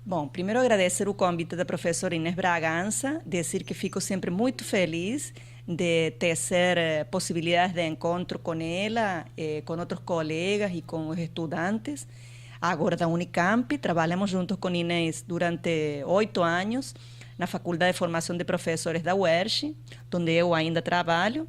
Bom, primeiro agradecer o convite da professora Inês Bragança, dizer que fico sempre muito feliz de tecer possibilidades de encontro com ela, com outros colegas e com os estudantes. Agora da Unicamp, trabalhamos juntos com Inês durante 8 anos na Faculdade de Formação de Professores da UERJ, onde eu ainda trabalho.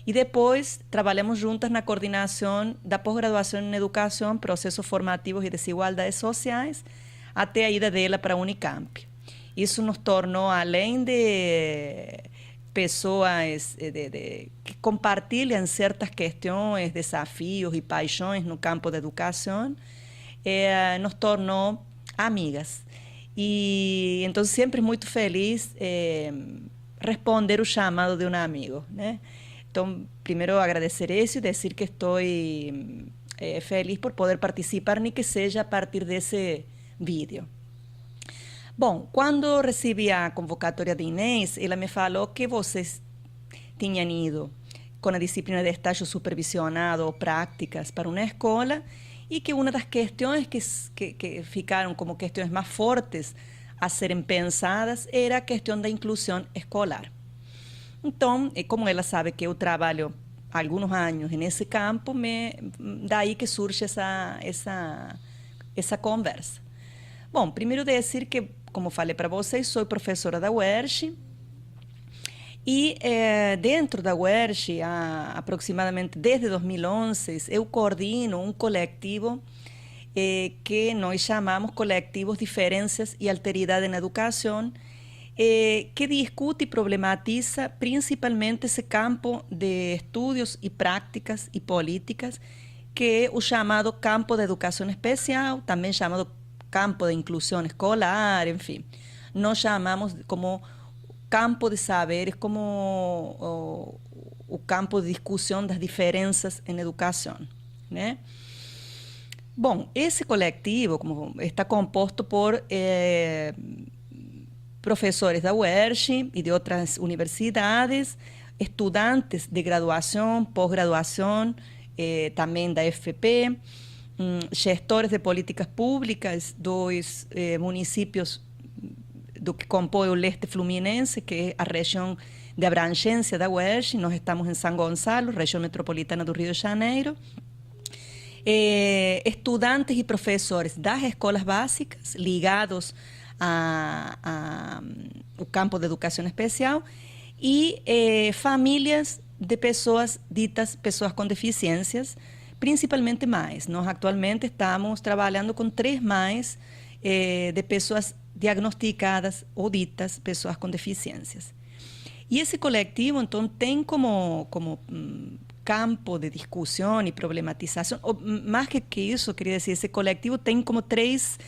E depois trabalhamos juntas na coordenação da pós-graduação em Educação, Processos Formativos e Desigualdades Sociais, até a ida dela para a Unicamp. Isso nos tornou, além de pessoas que compartilham certas questões, desafios e paixões no campo da educação, nos tornou amigas. E então sempre muito feliz responder o chamado de um amigo, né? Então, primeiro agradecer isso e dizer que estou feliz por poder participar, nem que seja a partir desse vídeo. Bom, quando recebi a convocatória de Inês, ela me falou que vocês tinham ido com a disciplina de estágio supervisionado ou práticas para uma escola e que uma das questões que ficaram como questões mais fortes a serem pensadas era a questão da inclusão escolar. Então, como ela sabe que eu trabalho há alguns anos nesse campo, daí que surge essa conversa. Bom, primeiro dizer que, como falei para vocês, sou professora da UERJ e dentro da UERJ, aproximadamente desde 2011, eu coordino um coletivo que nós chamamos Coletivos Diferenças e Alteridade na Educação, que discute e problematiza principalmente esse campo de estudos e práticas e políticas, que é o chamado campo da educação especial, também chamado campo de inclusão escolar, enfim. Nós chamamos como campo de saberes, como o campo de discussão das diferenças em educação, né? Bom, esse coletivo está composto por professores da UERJ e de outras universidades, estudantes de graduação, pós-graduação, também da FP, gestores de políticas públicas dos municípios do que compõe o leste fluminense, que é a região de abrangência da UERJ. Nós estamos em São Gonçalo, região metropolitana do Rio de Janeiro. Estudantes e professores das escolas básicas ligados o campo de educação especial e famílias de pessoas ditas pessoas com deficiências, principalmente mães. Nós atualmente estamos trabalhando com 3 mães de pessoas diagnosticadas ou ditas pessoas com deficiências. E esse coletivo, então, tem como campo de discussão e problematização, ou, mais que isso, queria dizer, esse coletivo tem como 3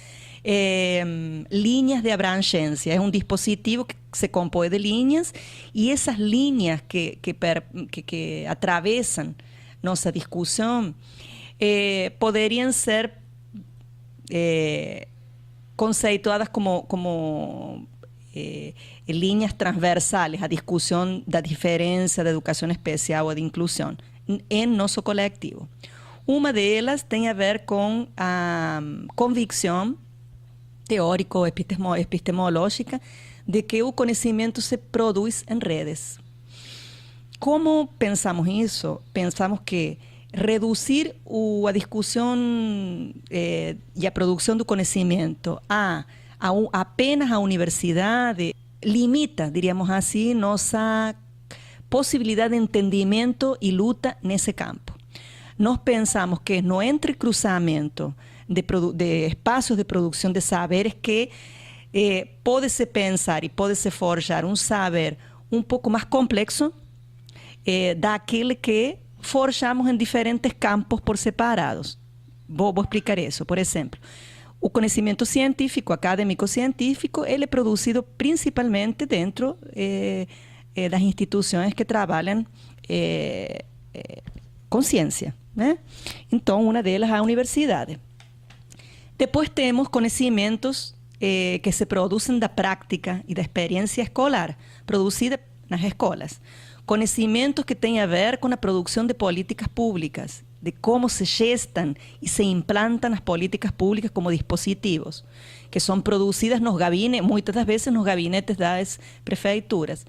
linhas de abrangência. É um dispositivo que se compõe de linhas e essas linhas que atravessam nossa discussão poderiam ser conceituadas como linhas transversais à discussão da diferença da educação especial ou de inclusão em nosso coletivo. Uma delas tem a ver com a convicção teórico-epistemológica de que o conhecimento se produz em redes. Como pensamos isso? Pensamos que reduzir a discussão e a produção do conhecimento apenas à universidade limita, diríamos assim, nossa possibilidade de entendimento e luta nesse campo. Nós pensamos que no entrecruzamento de espaços de produção de saberes que pode-se pensar e pode-se forjar um saber um pouco mais complexo daquele que forjamos em diferentes campos por separados. Vou explicar isso. Por exemplo, o conhecimento científico, acadêmico-científico, ele é produzido principalmente dentro das instituições que trabalham com ciência, né? Então, uma delas é a universidade. Depois temos conhecimentos que se produzem da prática e da experiência escolar, produzida nas escolas. Conhecimentos que têm a ver com a produção de políticas públicas, de cómo se gestan y se implantan las políticas públicas como dispositivos, que son producidas nos gabinetes, muitas das vezes nos gabinetes das prefeituras.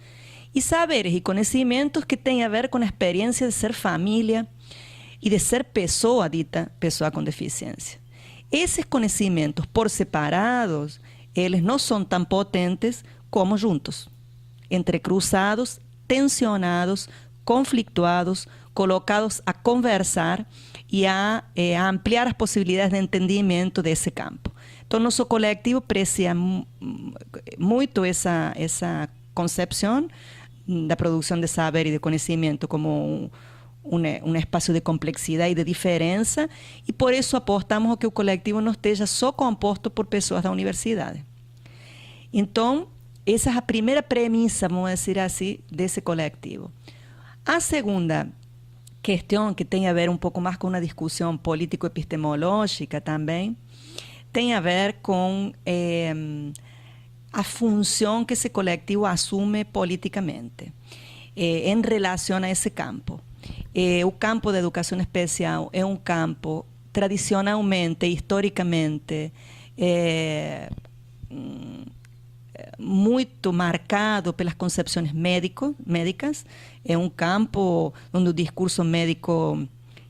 E saberes e conhecimentos que têm a ver com a experiência de ser família e de ser pessoa dita pessoa com deficiência. Esses conhecimentos por separados, eles não são tão potentes como juntos, entrecruzados, tensionados, conflictuados, colocados a conversar e a ampliar as possibilidades de entendimento desse campo. Então, nosso coletivo aprecia muito essa concepção da produção de saber e de conhecimento como um espaço de complexidade e de diferença, e por isso apostamos que o coletivo não esteja só composto por pessoas da universidade. Então, essa é a primeira premissa, vamos dizer assim, desse coletivo. A segunda questão, que tem a ver um pouco mais com uma discussão político-epistemológica também, tem a ver com a função que esse coletivo assume politicamente em relação a esse campo. O campo da educação especial é um campo tradicionalmente, historicamente, muito marcado pelas concepções médicas. É um campo onde o discurso médico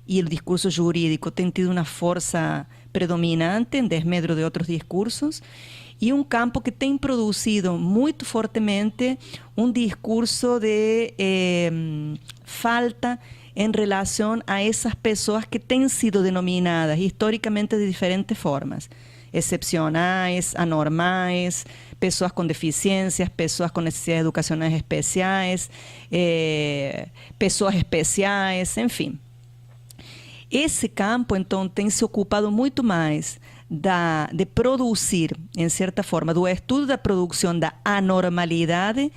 e o discurso jurídico têm tido uma força predominante em desmedro de outros discursos, e um campo que tem produzido muito fortemente um discurso de falta em relação a essas pessoas que têm sido denominadas historicamente de diferentes formas: excepcionais, anormais, pessoas com deficiências, pessoas com necessidades educacionais especiais, pessoas especiais, enfim. Esse campo, então, tem se ocupado muito mais de produzir, em certa forma, do estudo da produção da anormalidade,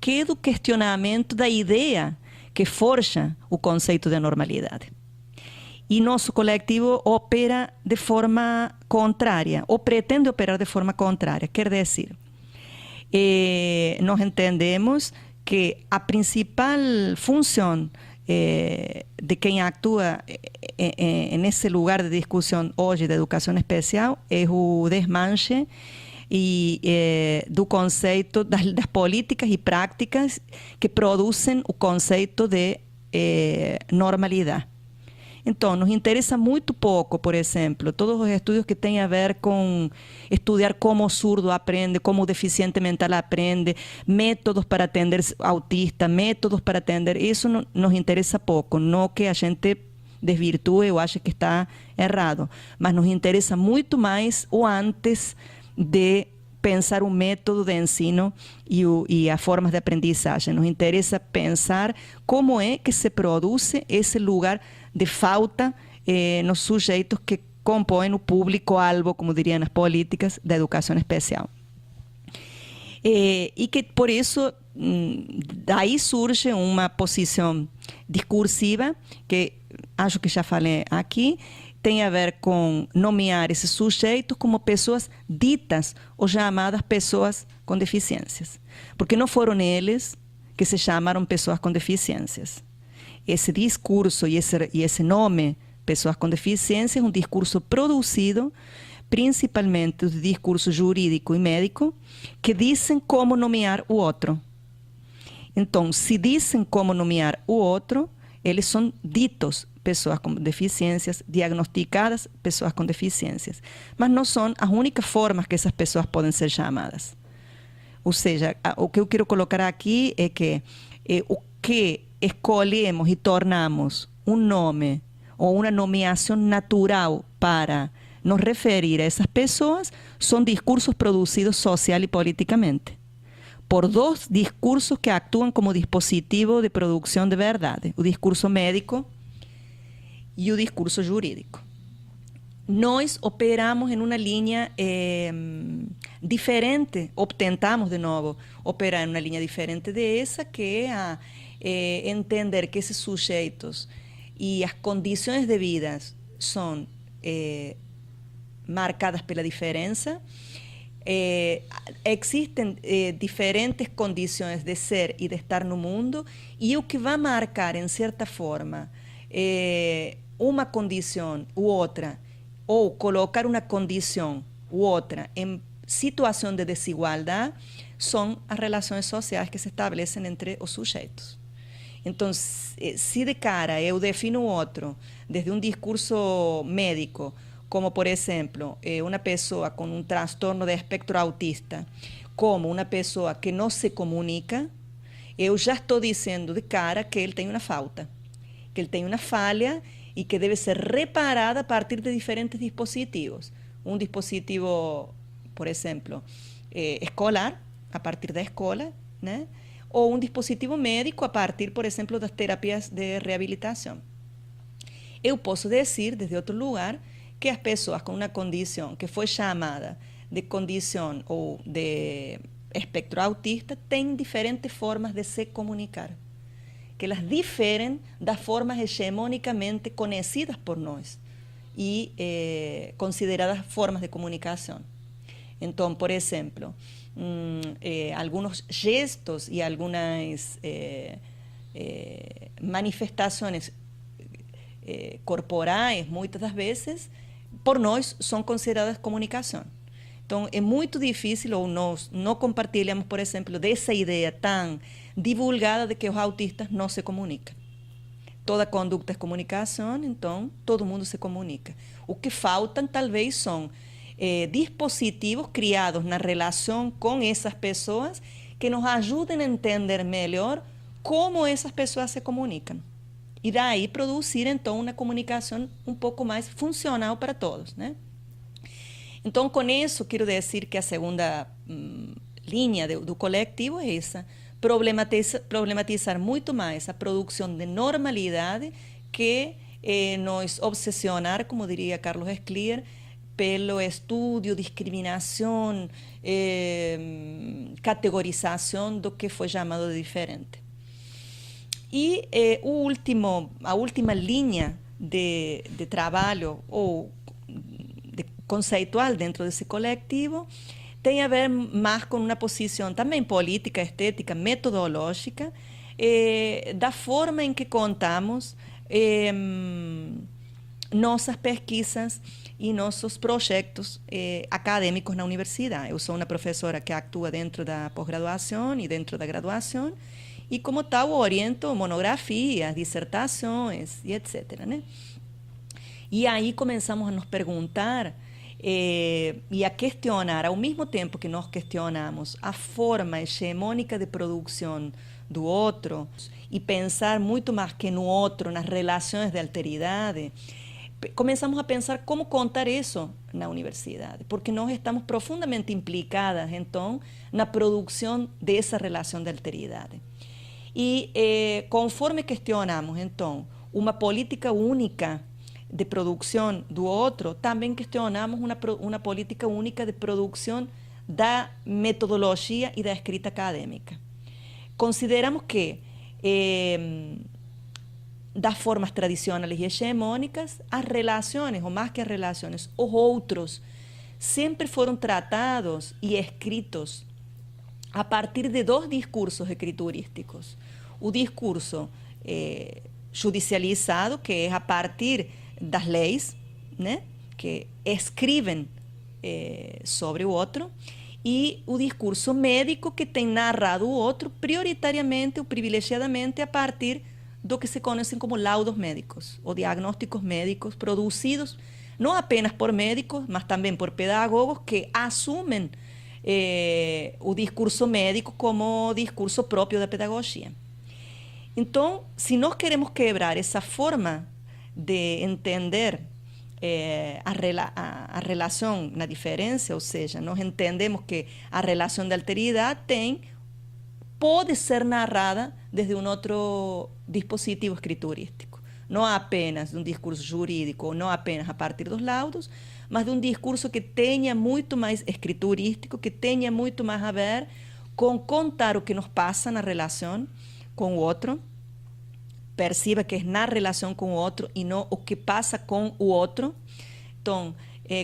que do questionamento da ideia que forja o conceito de normalidade. E nosso coletivo opera de forma contrária, ou pretende operar de forma contrária. Quer dizer, nós entendemos que a principal função de quem atua nesse lugar de discussão hoje de educação especial é o desmanche do conceito das políticas e práticas que produzem o conceito de normalidade. Então, nos interessa muito pouco, por exemplo, todos os estudos que têm a ver com estudar como o surdo aprende, como o deficiente mental aprende, métodos para atender autista, métodos para atender... Isso nos interessa pouco, não que a gente desvirtue ou ache que está errado, mas nos interessa muito mais o antes de pensar o método de ensino e as formas de aprendizagem. Nos interessa pensar como é que se produz esse lugar de falta nos sujeitos que compõem o público-alvo, como diriam as políticas, da educação especial. E que, por isso, daí surge uma posição discursiva, que acho que já falei aqui, tem a ver com nomear esses sujeitos como pessoas ditas ou chamadas pessoas com deficiências. Porque não foram eles que se chamaram pessoas com deficiências. Esse discurso e esse nome, pessoas com deficiência, é um discurso produzido principalmente do discurso jurídico e médico, que dizem como nomear o outro. Então, se dizem como nomear o outro, eles são ditos pessoas com deficiências, diagnosticadas pessoas com deficiências. Mas não são as únicas formas que essas pessoas podem ser chamadas. Ou seja, o que eu quero colocar aqui é que o que escolhemos e tornamos um nome ou uma nomeação natural para nos referir a essas pessoas são discursos produzidos social e politicamente por dois discursos que atuam como dispositivo de produção de verdade: o discurso médico e o discurso jurídico. Nós operamos em uma linha diferente, ou tentamos de novo operar em uma linha diferente dessa, que é entender que esses sujeitos e as condições de vida são marcadas pela diferença. Existem diferentes condições de ser e de estar no mundo, e o que vai marcar, em certa forma, uma condição u outra, ou colocar uma condição u outra em situação de desigualdade, são as relações sociais que se estabelecem entre os sujeitos. Então, se de cara eu defino o outro desde um discurso médico, como por exemplo, uma pessoa com um transtorno de espectro autista, como uma pessoa que não se comunica, eu já estou dizendo de cara que ele tem uma falta, que ele tem uma falha e que deve ser reparada a partir de diferentes dispositivos. Um dispositivo, por exemplo, escolar, a partir da escola, né? Ou um dispositivo médico a partir, por exemplo, das terapias de reabilitação. Eu posso dizer, desde outro lugar, que as pessoas com uma condição que foi chamada de condição ou de espectro autista têm diferentes formas de se comunicar, que elas diferem das formas hegemonicamente conhecidas por nós e consideradas formas de comunicação. Então, por exemplo, algunos gestos y algunas manifestaciones corporais, muitas das vezes, por nós, são consideradas comunicação. Então, é muito difícil, ou nós não compartilhamos, por exemplo, dessa ideia tão divulgada de que os autistas não se comunicam. Toda conduta é comunicação, então todo mundo se comunica. O que faltam, talvez, são dispositivos criados na relação com essas pessoas que nos ajudem a entender melhor como essas pessoas se comunicam. E daí produzir, então, uma comunicação um pouco mais funcional para todos, né? Então, com isso, quero dizer que a segunda linha do coletivo é essa, problematizar muito mais a produção de normalidade que nos obsessionar, como diria Carlos Esclier, pelo estudo, discriminação, categorização do que foi chamado de diferente. E a última linha de trabalho ou conceitual dentro desse coletivo tem a ver mais com uma posição também política, estética, metodológica, da forma em que contamos nossas pesquisas e nossos projetos acadêmicos na universidade. Eu sou uma professora que atua dentro da pós-graduação e dentro da graduação, e como tal oriento monografias, dissertações e etc., né? E aí começamos a nos perguntar e a questionar, ao mesmo tempo que nós questionamos a forma hegemônica de produção do outro e pensar muito mais que no outro, nas relações de alteridade, começamos a pensar como contar isso na universidade, porque nós estamos profundamente implicadas, então, na produção dessa relação de alteridade. E conforme questionamos, então, uma política única de produção do outro, também questionamos uma política única de produção da metodologia e da escrita acadêmica. Consideramos que das formas tradicionais e hegemônicas, as relações, ou mais que as relações, os outros, sempre foram tratados e escritos a partir de dois discursos escriturísticos. O discurso judicializado, que é a partir das leis, né, que escrevem sobre o outro, e o discurso médico, que tem narrado o outro prioritariamente ou privilegiadamente a partir do que se conhecem como laudos médicos ou diagnósticos médicos produzidos não apenas por médicos, mas também por pedagogos que assumem o discurso médico como discurso próprio da pedagogia. Então, se nós queremos quebrar essa forma de entender a relação na diferença, ou seja, nós entendemos que a relação de alteridade pode ser narrada desde um outro dispositivo escriturístico, não apenas de um discurso jurídico, não apenas a partir dos laudos, mas de um discurso que tenha muito mais escriturístico, que tenha muito mais a ver com contar o que nos passa na relação com o outro, perceba que é na relação com o outro e não o que passa com o outro. Então,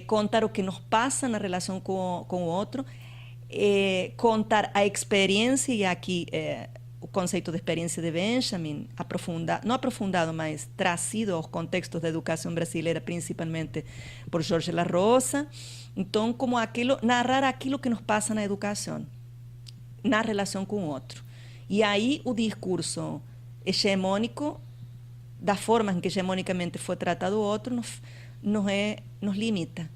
contar o que nos passa na relação com o outro, contar a experiência, e aqui o conceito de experiência de Benjamin, não aprofundado, mas trazido aos contextos da educação brasileira, principalmente por Jorge La Rosa. Então, como narrar aquilo que nos passa na educação, na relação com o outro. E aí o discurso hegemônico, da forma em que hegemonicamente foi tratado o outro, nos limita.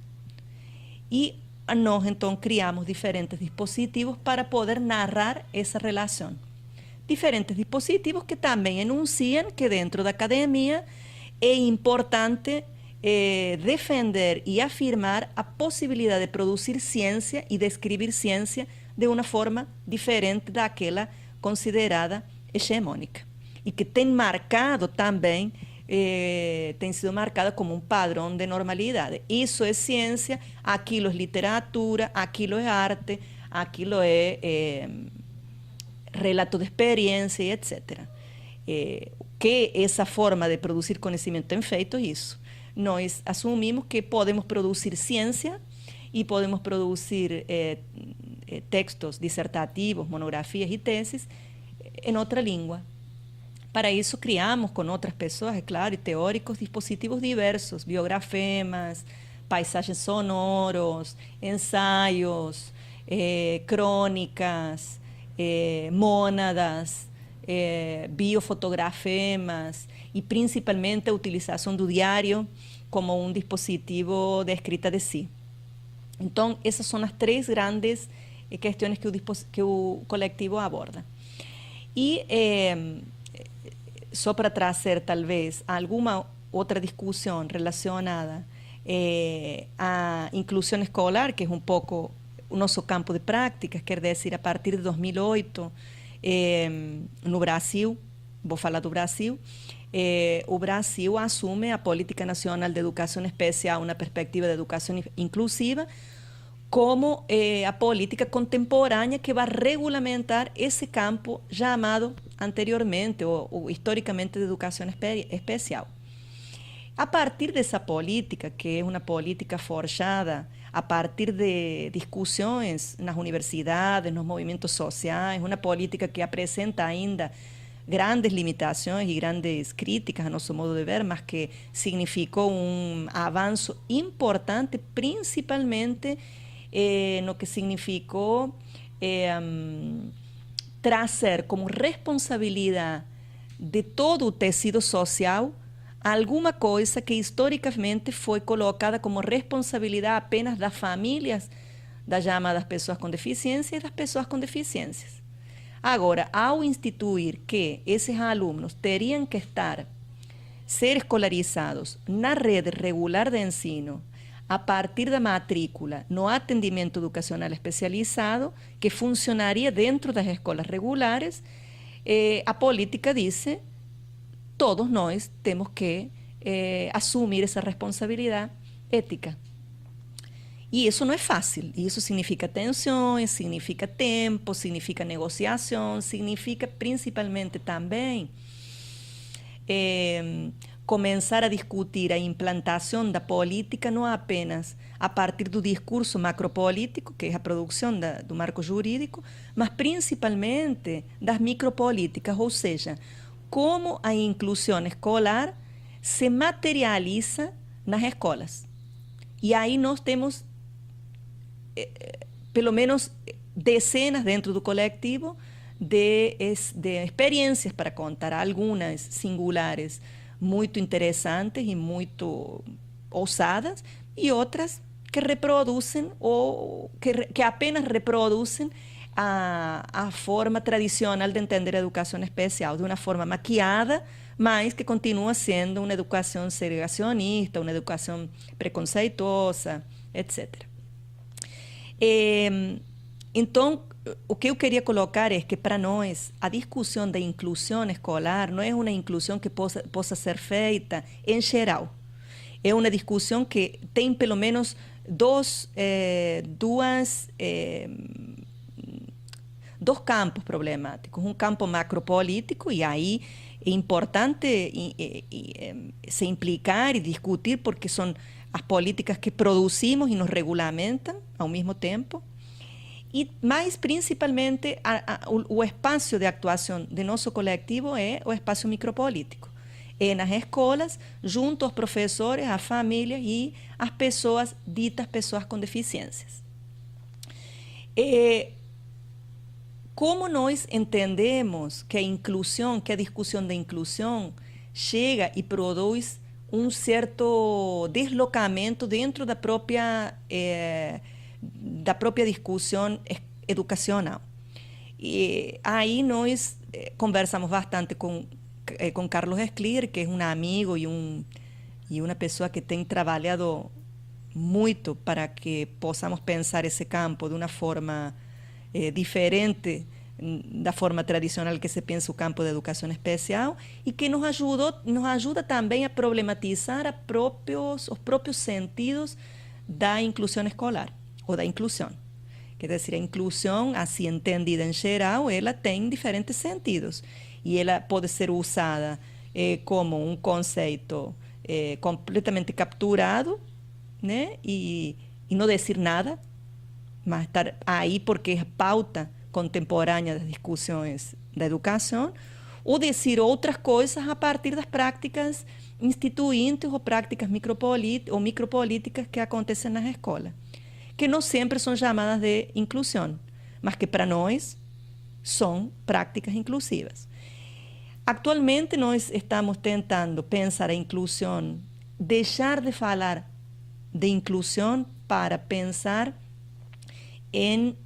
E nós, então, criamos diferentes dispositivos para poder narrar essa relação. Diferentes dispositivos que também enunciam que dentro da academia é importante defender e afirmar a possibilidade de produzir ciência e de escrever ciência de uma forma diferente daquela considerada hegemônica. E que tem marcado também, tem sido marcada como um padrão de normalidade. Isso é ciência, aquilo é literatura, aquilo é arte, aquilo é relato de experiência, etc. Que essa forma de produzir conhecimento tem feito isso. Nós assumimos que podemos produzir ciência e podemos produzir textos dissertativos, monografias e teses em outra língua. Para isso, criamos com outras pessoas, é claro, e teóricos, dispositivos diversos, biografemas, paisagens sonoros, ensaios, crônicas, mônadas, biofotografemas e principalmente a utilização do diário como um dispositivo de escrita de si. Então, essas são as três grandes questões que o coletivo aborda. E só para trazer, talvez, alguma outra discussão relacionada à inclusão escolar, que é um pouco o nosso campo de práticas, quer dizer, a partir de 2008, no Brasil, vou falar do Brasil, o Brasil assume a Política Nacional de Educação Especial na perspectiva de educação inclusiva como a política contemporânea que vai regulamentar esse campo chamado anteriormente ou historicamente de educação especial. A partir dessa política, que é uma política forjada a partir de discussões nas universidades, nos movimentos sociais, uma política que apresenta ainda grandes limitações e grandes críticas a nosso modo de ver, mas que significou um avanço importante, principalmente no que significou trazer como responsabilidade de todo o tecido social alguma coisa que historicamente foi colocada como responsabilidade apenas das famílias das chamadas pessoas com deficiência e das pessoas com deficiências. Agora, ao instituir que esses alunos teriam que ser escolarizados na rede regular de ensino, a partir da matrícula no atendimento educacional especializado, que funcionaria dentro das escolas regulares, a política diz: todos nós temos que assumir essa responsabilidade ética. E isso não é fácil. Isso significa tensões, significa tempo, significa negociação, significa principalmente também começar a discutir a implantação da política não apenas a partir do discurso macropolítico, que é a produção do marco jurídico, mas principalmente das micropolíticas, ou seja, como a inclusão escolar se materializa nas escolas. E aí nós temos, pelo menos, dezenas dentro do coletivo de experiências para contar, algumas singulares, muito interessantes e muito ousadas, e outras que reproduzem ou que apenas reproduzem a forma tradicional de entender a educação especial, de uma forma maquiada, mas que continua sendo uma educação segregacionista, uma educação preconceituosa, etc. Então, o que eu queria colocar é que, para nós, a discussão da inclusão escolar não é uma inclusão que possa ser feita em geral. É uma discussão que tem, pelo menos, dois campos problemáticos. Um campo macropolítico, e aí é importante se implicar e discutir, porque são as políticas que produzimos e nos regulamentam ao mesmo tempo. mas principalmente o espaço de atuação de nosso coletivo é o espaço micropolítico. É nas escolas, junto aos professores, à família e às pessoas ditas pessoas com deficiências. Como nós entendemos que a inclusão, que a discussão da inclusão chega e produz um certo deslocamento dentro da própria discussão educacional. E aí nós conversamos bastante com Carlos Esclir, que é um amigo e uma pessoa que tem trabalhado muito para que possamos pensar esse campo de uma forma diferente da forma tradicional que se pensa o campo da educação especial e que nos ajuda também a problematizar os próprios sentidos da inclusão escolar ou da inclusão. Quer dizer, a inclusão, assim entendida em geral, ela tem diferentes sentidos e ela pode ser usada como um conceito completamente capturado, né? E não dizer nada, mas estar aí porque é pauta contemporânea das discussões da educação, ou dizer outras coisas a partir das práticas instituintes ou práticas micropolíticas que acontecem nas escolas, que não sempre são chamadas de inclusão, mas que para nós são práticas inclusivas. Atualmente nós estamos tentando pensar a inclusão, deixar de falar de inclusão para pensar em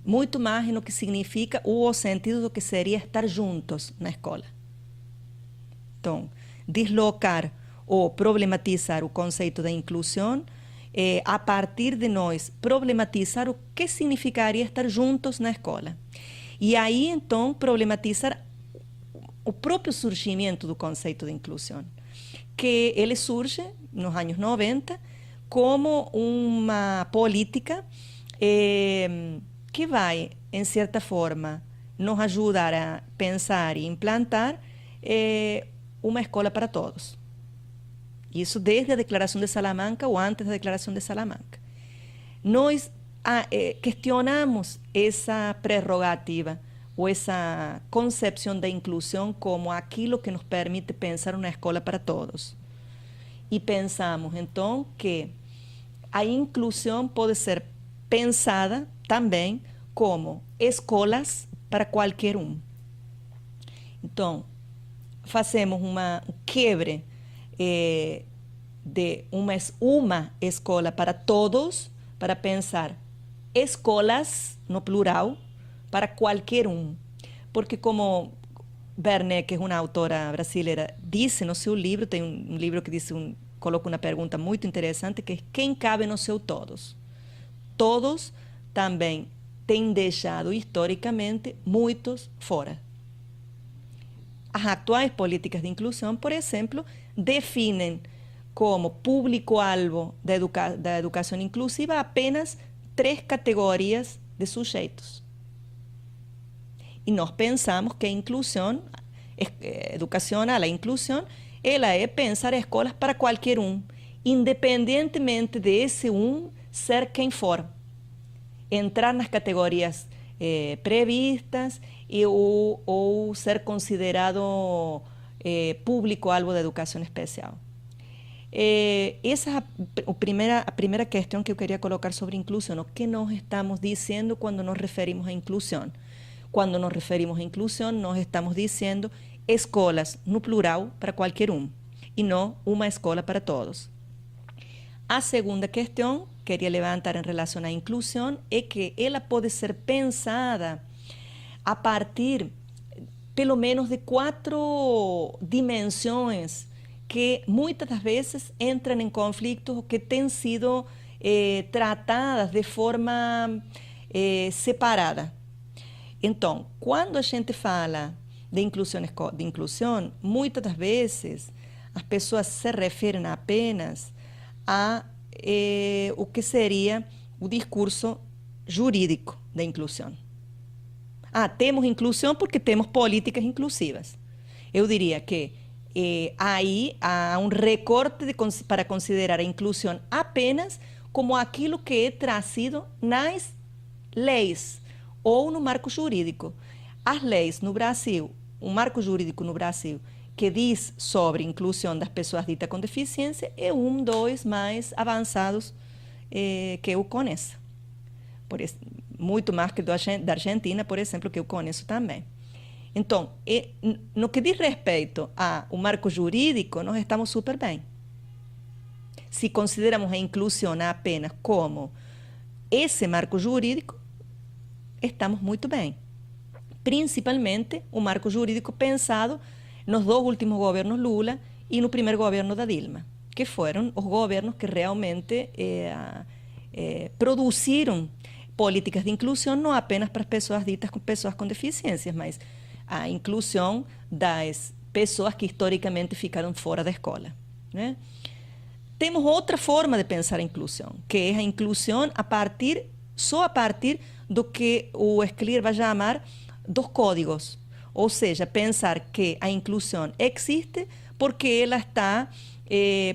muito mais no que significa o sentido do que seria estar juntos na escola. Então, deslocar ou problematizar o conceito da inclusão a partir de nós problematizar o que significaria estar juntos na escola. E aí, então, problematizar o próprio surgimento do conceito de inclusão, que ele surge nos anos 90 como uma política que vai, em certa forma, nos ajudar a pensar e implantar uma escola para todos. Isso desde a Declaração de Salamanca ou antes da Declaração de Salamanca. Nós questionamos essa prerrogativa ou essa concepção da inclusão como aquilo que nos permite pensar uma escola para todos. E pensamos, então, que a inclusão pode ser pensada também como escolas para qualquer um. Então, fazemos um quebre de uma escola para todos, para pensar escolas, no plural, para qualquer um. Porque como Werneck, que é uma autora brasileira, disse no seu livro, tem um livro que coloca uma pergunta muito interessante, que é quem cabe no seu todos? Todos também têm deixado historicamente muitos fora. As atuais políticas de inclusão, por exemplo, definem como público-alvo da educação inclusiva apenas 3 categorias de sujeitos. E nós pensamos que a inclusão educacional, a inclusão, ela é pensar escolas para qualquer um, independentemente de esse ser quem for. Entrar nas categorias previstas ou ser considerado público-alvo da educação especial. Essa é a primeira questão que eu queria colocar sobre inclusão. O que nós estamos dizendo quando nos referimos a inclusão? Quando nos referimos a inclusão, nós estamos dizendo escolas, no plural, para qualquer um, e não uma escola para todos. A segunda questão que queria levantar em relação à inclusão é que ela pode ser pensada a partir, pelo menos, de 4 dimensões que muitas das vezes entram em conflitos que têm sido tratadas de forma separada. Então, quando a gente fala de inclusão, muitas das vezes as pessoas se referem apenas a o que seria o discurso jurídico da inclusão. Temos inclusão porque temos políticas inclusivas. Eu diria que aí há um recorte para considerar a inclusão apenas como aquilo que é trazido nas leis ou no marco jurídico. As leis no Brasil, o marco jurídico no Brasil, que diz sobre inclusão das pessoas ditas com deficiência, é dos mais avançados que eu conheço. Muito mais que da Argentina, por exemplo, que eu conheço também. Então, no que diz respeito ao marco jurídico, nós estamos super bem. Se consideramos a inclusão apenas como esse marco jurídico, estamos muito bem. Principalmente o marco jurídico pensado nos 2 últimos governos Lula e no primeiro governo da Dilma, que foram os governos que realmente produziram políticas de inclusão não apenas para as pessoas ditas com pessoas com deficiências, mas a inclusão das pessoas que historicamente ficaram fora da escola, né? Temos outra forma de pensar a inclusão, que é a inclusão só a partir do que o Scliar vai chamar dos códigos. Ou seja, pensar que a inclusão existe porque ela está,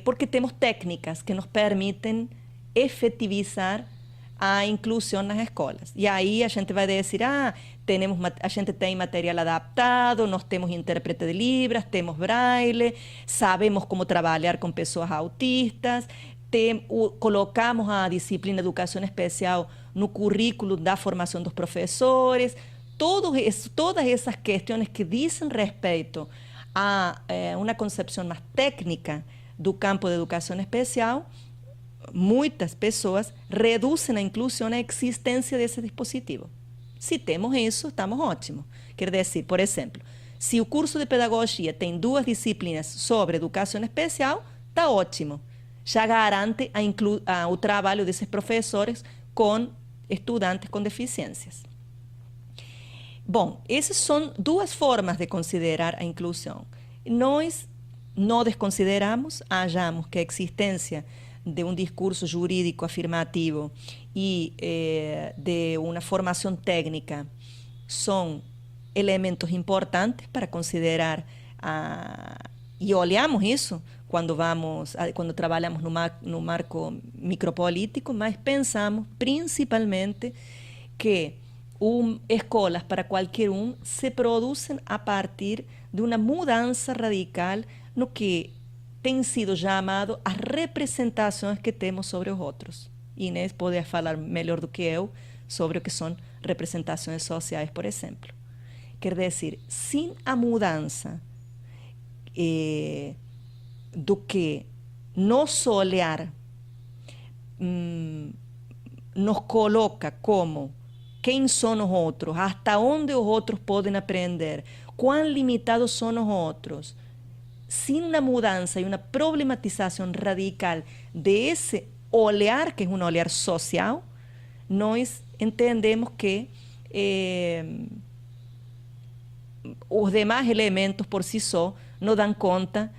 porque temos técnicas que nos permitem efetivizar a inclusão nas escolas. E aí a gente vai dizer, a gente tem material adaptado, nós temos intérprete de Libras, temos braille, sabemos como trabalhar com pessoas autistas, colocamos a disciplina de educação especial no currículo da formação dos professores. Todas essas questões que dizem respeito a uma concepção mais técnica do campo de educação especial, muitas pessoas reduzem a inclusão à existência desse dispositivo. Se temos isso, estamos ótimos. Quer dizer, por exemplo, se o curso de pedagogia tem 2 disciplinas sobre educação especial, está ótimo. Já garante o trabalho desses professores com estudantes com deficiências. Bom, essas são 2 formas de considerar a inclusão. Nós não desconsideramos, achamos que a existência de um discurso jurídico afirmativo e de uma formação técnica são elementos importantes para considerar e olhamos isso quando trabalhamos no marco micropolítico, mas pensamos principalmente que escolas para qualquer se produzem a partir de uma mudança radical no que tem sido chamado as representações que temos sobre os outros. Inês pode falar melhor do que eu sobre o que são representações sociais, por exemplo. Quer dizer, sem a mudança do que nosso olhar nos coloca como quem são os outros, hasta onde os outros podem aprender, quão limitados são os outros, sem uma mudança e uma problematização radical desse olhar, que é um olhar social, nós entendemos que os demais elementos por si só não dão conta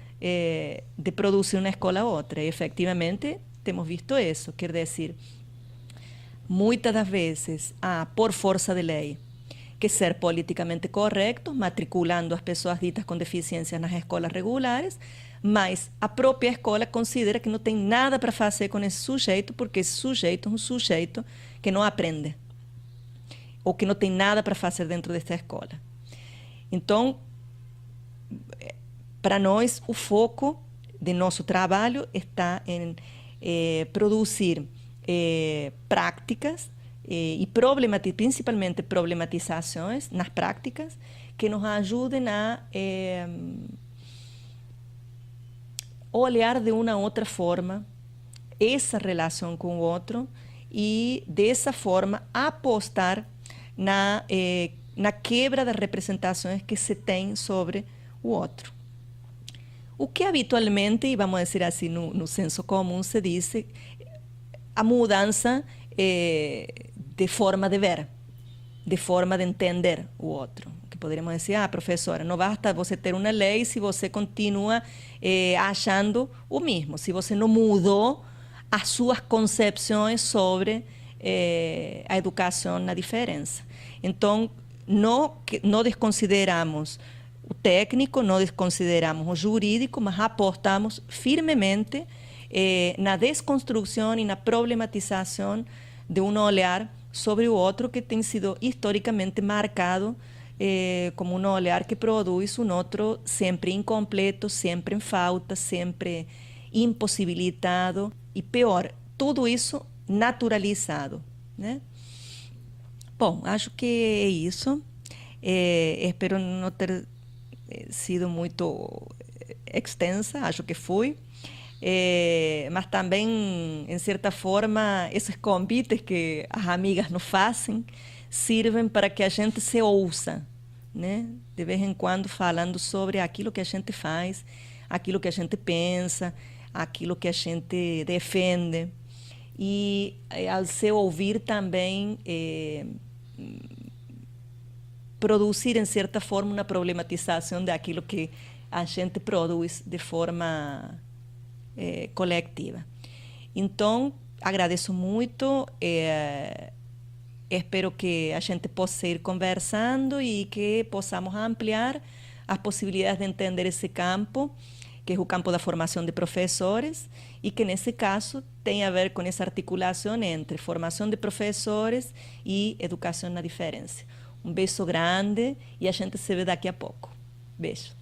de produzir uma escola ou outra. E, efectivamente, temos visto isso. Quer dizer, muitas das vezes há, por força de lei, que ser politicamente corretos, matriculando as pessoas ditas com deficiências nas escolas regulares, mas a própria escola considera que não tem nada para fazer com esse sujeito, porque esse sujeito é um sujeito que não aprende, ou que não tem nada para fazer dentro desta escola. Então, para nós, o foco de nosso trabalho está em produzir práticas e principalmente problematizações nas práticas que nos ajudem a olhar de uma outra forma essa relação com o outro e, dessa forma, apostar na quebra das representações que se tem sobre o outro. O que habitualmente, e vamos dizer assim, no senso comum, se diz a mudança de forma de ver, de forma de entender o outro. Que poderíamos dizer, professora, não basta você ter uma lei se você continua achando o mesmo, se você não mudou as suas concepções sobre a educação na diferença. Então, não desconsideramos o técnico, não desconsideramos o jurídico, mas apostamos firmemente na desconstrução e na problematização de um olhar sobre o outro que tem sido historicamente marcado como um olhar que produz um outro sempre incompleto, sempre em falta, sempre impossibilitado e pior, tudo isso naturalizado, né? Bom, acho que é isso. Espero não ter sido muito extensa, acho que fui. Mas também, em certa forma, esses convites que as amigas nos fazem servem para que a gente se ouça, né? De vez em quando falando sobre aquilo que a gente faz, aquilo que a gente pensa, aquilo que a gente defende. E ao se ouvir também produzir, em certa forma, uma problematização daquilo que a gente produz de forma coletiva. Então, agradeço muito, espero que a gente possa ir conversando e que possamos ampliar as possibilidades de entender esse campo, que é o campo da formação de professores, e que nesse caso tem a ver com essa articulação entre formação de professores e educação na diferença. Um beijo grande e a gente se vê daqui a pouco. Beijo.